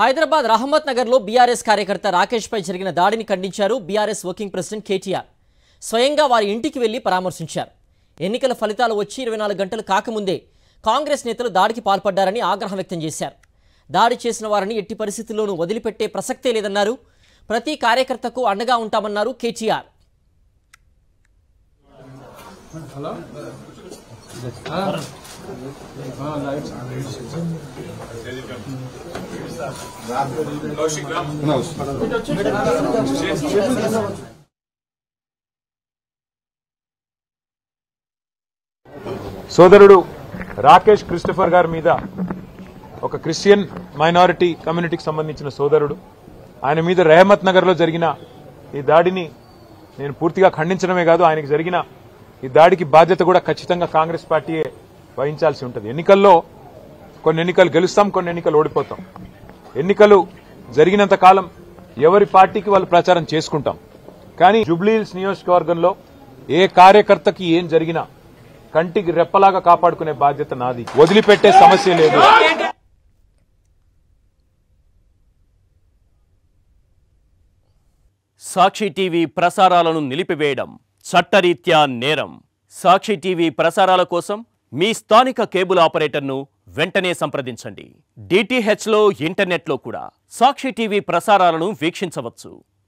హైదరాబాద్ రహమత్ నగర్ లో బీఆర్ఎస్ కార్యకర్త రాకేష్ పై జరిగిన దాడిని ఖండించారు బీఆర్ఎస్ వర్కింగ్ ప్రెసిడెంట్ కేటీఆర్. స్వయంగా వారి ఇంటికి వెళ్లి పరామర్శించారు. ఎన్నికల ఫలితాలు వచ్చి 24 గంటలు కాకముందే కాంగ్రెస్ నేతలు దాడికి పాల్పడ్డారని ఆగ్రహం వ్యక్తం చేశారు. దాడి చేసిన వారిని ఎట్టి పరిస్థితుల్లోనూ వదిలిపెట్టే ప్రసక్తే లేదన్నారు. ప్రతి కార్యకర్తకు అండగా ఉంటామన్నారు కేటీఆర్. సోదరుడు రాకేష్ క్రిస్టఫర్ గారి మీద ఒక క్రిస్టియన్ మైనారిటీ కమ్యూనిటీకి సంబంధించిన సోదరుడు ఆయన మీద రెహమత్ నగర్ లో జరిగిన ఈ దాడిని నేను పూర్తిగా ఖండించడమే కాదు, ఆయనకి జరిగిన ఈ దాడికి బాధ్యత కూడా ఖచ్చితంగా కాంగ్రెస్ పార్టీయే వహించాల్సి ఉంటుంది. ఎన్నికల్లో కొన్ని ఎన్నికలు గెలుస్తాం, కొన్ని ఎన్నికలు ఓడిపోతాం. ఎన్నికలు జరిగినంత కాలం ఎవరి పార్టీకి వాళ్ళు ప్రచారం చేసుకుంటాం. కానీ జూబ్లీహిల్స్ నియోజకవర్గంలో ఏ కార్యకర్తకి ఏం జరిగినా కంటికి రెప్పలాగా కాపాడుకునే బాధ్యత నాది. వదిలిపెట్టే సమస్య లేదు. సాక్షి టీవీ ప్రసారాలను నిలిపివేయడం చట్టరీత్యా నేరం. సాక్షి టీవీ ప్రసారాల కోసం మీ స్థానిక కేబుల్ ఆపరేటర్ను వెంటనే సంప్రదించండి. DTHలో ఇంటర్నెట్లో కూడా సాక్షి టీవీ ప్రసారాలను వీక్షించవచ్చు.